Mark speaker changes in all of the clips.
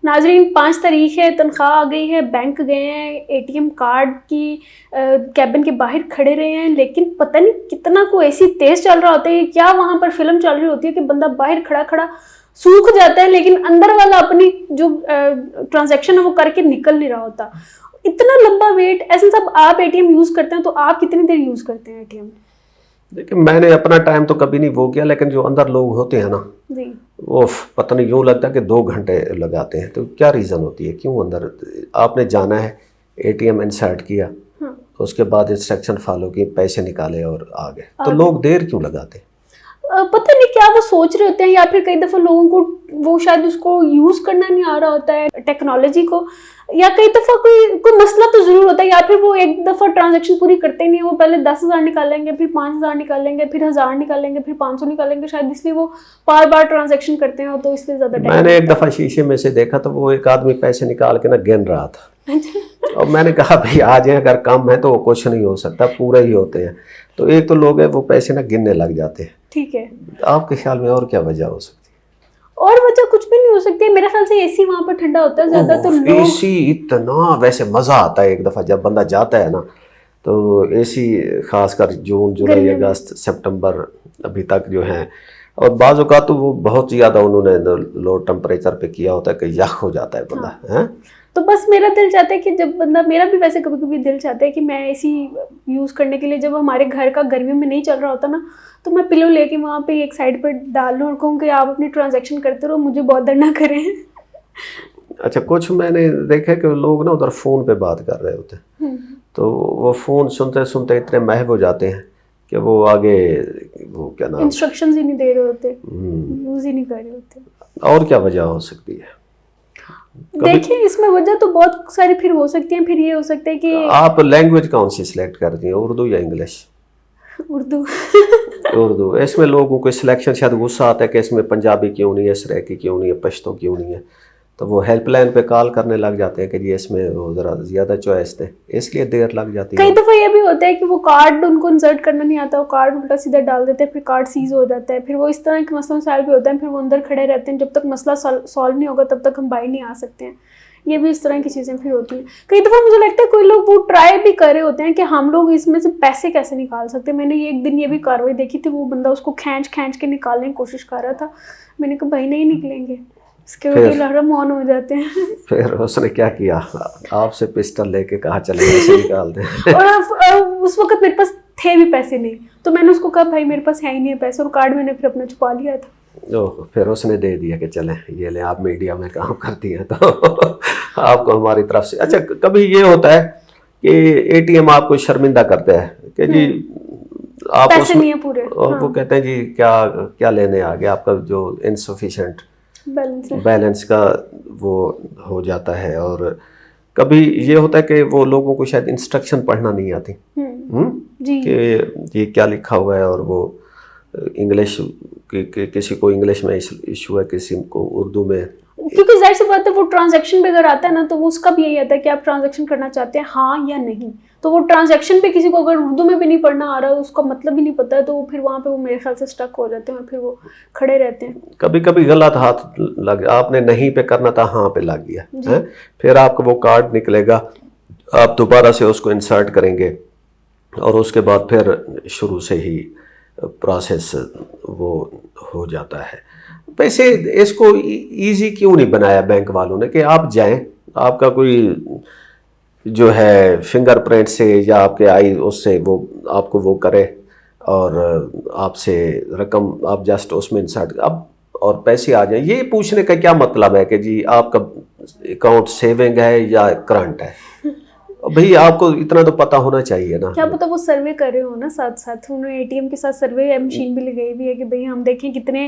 Speaker 1: ناظرین 5 تاریخ ہے, تنخواہ آ گئی ہے, بینک گئے ہیں, ATM کارڈ کی کیبن کے باہر کھڑے رہے ہیں, لیکن پتہ نہیں کتنا کو ایسی تیز چل رہا ہوتا ہے, کیا وہاں پر فلم چل رہی ہوتی ہے کہ بندہ باہر کھڑا کھڑا سوکھ جاتا ہے, لیکن اندر والا اپنی جو ٹرانزیکشن ہے وہ کر کے نکل نہیں رہا ہوتا. اتنا لمبا ویٹ. ایسے صاحب آپ ATM یوز کرتے ہیں تو آپ کتنی دیر یوز کرتے ہیں ATM؟
Speaker 2: دیکھیں میں نے اپنا ٹائم تو کبھی نہیں وہ کیا, لیکن جو اندر لوگ ہوتے ہیں نا وہ پتہ نہیں یوں لگتا ہے کہ 2 گھنٹے لگاتے ہیں. تو کیا ریزن ہوتی ہے, کیوں اندر آپ نے جانا ہے ATM انسرٹ کیا, اس کے بعد انسٹرکشن فالو کی, پیسے نکالے اور آ گئے, تو لوگ دیر کیوں لگاتے ہیں؟
Speaker 1: پتہ نہیں کیا وہ سوچ رہے ہوتے ہیں, یا پھر کئی دفعہ لوگوں کو وہ شاید اس کو یوز کرنا نہیں آ رہا ہوتا ہے ٹیکنالوجی کو, یا کئی دفعہ کوئی مسئلہ تو ضرور ہوتا ہے, یا پھر وہ ایک دفعہ ٹرانزیکشن پوری کرتے نہیں, وہ پہلے 10,000 نکالیں گے, پھر 5,000 نکالیں گے, پھر 1,000 نکالیں گے, پھر 500 نکالیں گے, شاید اس لیے وہ بار ٹرانزیکشن کرتے ہیں, تو اس لیے زیادہ ٹائم.
Speaker 2: میں نے ایک دفعہ شیشے میں سے دیکھا تو وہ ایک آدمی پیسے نکال کے نا گن رہا تھا, اور میں نے کہا بھائی آ جائیں, اگر کم ہے تو وہ کچھ نہیں ہو سکتا, پورے ہی ہوتے ہیں. تو ایک تو لوگ ہیں وہ پیسے نا گننے لگ جاتے ہیں.
Speaker 1: ٹھیک ہے,
Speaker 2: آپ کے خیال میں اور کیا وجہ ہو سکتی ہے؟
Speaker 1: اور وجہ کچھ بھی نہیں ہو سکتی میرے خیال سے. AC وہاں پر ٹھنڈا ہوتا ہے زیادہ, تو لوگ
Speaker 2: AC اتنا ویسے مزہ آتا ہے ایک دفعہ جب بندہ جاتا ہے نا, تو AC خاص کر جون جولائی اگست سپٹمبر ابھی تک جو ہیں, اور بعض اوقات تو وہ بہت زیادہ انہوں نے لو ٹمپریچر پہ کیا ہوتا ہے کہ یخ ہو جاتا ہے بندہ.
Speaker 1: تو بس میرا دل چاہتا ہے کہ جب بندہ, میرا بھی ویسے کبھی کبھی دل چاہتا ہے کہ میں AC یوز کرنے کے لیے, جب ہمارے گھر کا گرمیوں میں نہیں چل رہا ہوتا نا, تو میں پلو لے کے وہاں پہ ایک سائڈ پہ ڈال لوں اور کہوں کہ آپ اپنی ٹرانزیکشن کرتے رہو, مجھے بہت نہ کریں.
Speaker 2: اچھا, کچھ میں نے دیکھا کہ لوگ نا ادھر فون پہ بات کر رہے ہوتے ہیں, تو وہ فون سنتے سنتے اتنے محو ہو جاتے ہیں کہ وہ آگے وہ کیا نام
Speaker 1: انسٹرکشنز ہی نہیں دے رہے ہوتے, یوز ہی نہیں کر رہے ہوتے.
Speaker 2: اور کیا وجہ ہو سکتی ہے؟
Speaker 1: دیکھیں اس میں وجہ تو بہت ساری پھر ہو سکتی ہیں. پھر یہ ہو سکتا ہے کہ
Speaker 2: آپ لینگویج کون سی سلیکٹ کرتی ہیں, اردو یا انگلش؟ اردو. اس میں لوگوں کو سلیکشن شاید غصہ آتا ہے کہ اس میں پنجابی کیوں نہیں ہے, سریکی کیوں نہیں ہے, پشتو کیوں نہیں ہے, تو وہ ہیلپ لائن پہ کال کرنے لگ جاتے ہیں کہ جی اس میں وہ ذرا زیادہ چوائس دیں, اس لیے دیر لگ جاتی ہے.
Speaker 1: کئی دفعہ یہ بھی ہوتا ہے کہ وہ کارڈ ان کو انسرٹ کرنا نہیں آتا, وہ کارڈ الٹا سیدھا ڈال دیتے ہیں, پھر کارڈ سیز ہو جاتا ہے, پھر وہ اس طرح کے مسئلہ مسائل بھی ہوتے ہیں, پھر وہ اندر کھڑے رہتے ہیں, جب تک مسئلہ سالو نہیں ہوگا تب تک ہم باہر نہیں آ سکتے ہیں. یہ بھی اس طرح کی چیزیں پھر ہوتی ہیں. کئی دفعہ مجھے لگتا ہے کوئی لوگ وہ ٹرائی بھی کر رہے ہوتے ہیں کہ ہم لوگ اس میں سے پیسے کیسے نکال سکتے ہیں. میں نے ایک دن یہ بھی کاروائی دیکھی تھی, وہ بندہ اس کو کھینچ کے نکالنے کی کوشش کر رہا تھا. میں نے کہا بھائی نہیں نکلیں گے, سیکورٹی لہرم آن ہو جاتے ہیں.
Speaker 2: پھر اس نے کیا کیا, آپ سے پسٹل لے کے کہا چلے ایسے نکال دیں.
Speaker 1: اور اس وقت میرے پاس تھے بھی پیسے نہیں, تو میں نے اس کو کہا بھائی میرے پاس ہے ہی نہیں ہے پیسے, اور کارڈ میں نے پھر اپنا چھپا لیا تھا.
Speaker 2: پھر اس نے دے دیا کہ چلیں یہ لیں, آپ میڈیا میں کام کرتی ہیں تو آپ کو ہماری طرف سے. اچھا, کبھی یہ ہوتا ہے کہ ATM آپ کو شرمندہ کرتے ہیں کہ جی آپ
Speaker 1: پیسے نہیں ہیں پورے,
Speaker 2: اور وہ کہتے ہیں جی کیا لینے آ گیا, آپ کا جو انسفیشینٹ بیلنس کا وہ ہو جاتا ہے. اور کبھی یہ ہوتا ہے کہ وہ لوگوں کو شاید انسٹرکشن پڑھنا نہیں آتی کہ یہ کیا لکھا ہوا ہے, اور وہ انگلش کسی کو انگلش میں ایشو ہے, کسی کو اردو میں,
Speaker 1: کیونکہ ظاہر سی بات ہے وہ ٹرانزیکشن پہ اگر آتا ہے نا تو وہ اس کا بھی یہی آتا ہے کہ آپ ٹرانزیکشن کرنا چاہتے ہیں ہاں یا نہیں. تو وہ ٹرانزیکشن پہ کسی کو اگر اردو میں بھی نہیں پڑھنا آ رہا, اس کا مطلب بھی نہیں پتا ہے, تو پھر وہاں پہ وہ میرے خیال سے اسٹک ہو جاتے ہیں اور پھر وہ کھڑے رہتے ہیں.
Speaker 2: کبھی کبھی غلط ہاتھ لگ, آپ نے نہیں پہ کرنا تھا ہاں پہ لگ گیا, پھر آپ کو وہ کارڈ نکلے گا, آپ دوبارہ سے اس کو انسرٹ کریں گے, اور اس کے بعد پھر شروع سے ہی پروسیس وہ ہو جاتا ہے. ویسے اس کو ایزی کیوں نہیں بنایا بینک والوں نے کہ آپ جائیں, آپ کا کوئی جو ہے فنگر پرنٹ سے یا آپ کے آئی اس سے وہ آپ کو وہ کرے, اور آپ سے رقم آپ جسٹ اس میں انسرٹ اب اور پیسے آ جائیں. یہ پوچھنے کا کیا مطلب ہے کہ جی آپ کا اکاؤنٹ سیونگ ہے یا کرنٹ ہے؟ بھئی آپ کو اتنا تو پتہ ہونا چاہیے نا.
Speaker 1: کیا پتہ وہ سروے کر رہے ہو نا ساتھ ساتھ, انہوں نے ATM کے ساتھ سروے مشین بھی لگائی بھی ہے کہ بھئی ہم دیکھیں کتنے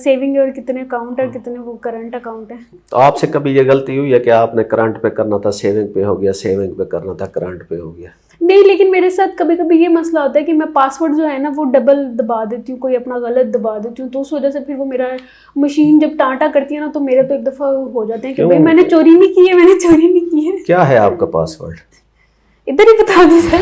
Speaker 1: سیونگ ہے اور کتنے اکاؤنٹ ہے, کتنے وہ کرنٹ اکاؤنٹ ہے.
Speaker 2: تو آپ سے کبھی یہ غلطی ہوئی ہے کہ آپ نے کرنٹ پہ کرنا تھا سیونگ پہ ہو گیا, سیونگ پہ کرنا تھا کرنٹ پہ ہو گیا؟
Speaker 1: نہیں, لیکن میرے ساتھ کبھی کبھی یہ مسئلہ ہوتا ہے کہ میں پاسورڈ جو ہے نا وہ ڈبل دبا دیتی ہوں, کوئی اپنا غلط دبا دیتی ہوں, تو اس وجہ سے پھر وہ میرا مشین جب ٹانٹا کرتی ہے نا تو میرے تو ایک دفعہ ہو جاتے ہیں کہ بھئی میں نے چوری نہیں کی ہے, میں نے چوری نہیں کی ہے.
Speaker 2: کیا ہے آپ کا پاسورڈ؟
Speaker 1: ادھر ہی بتا دوں سر.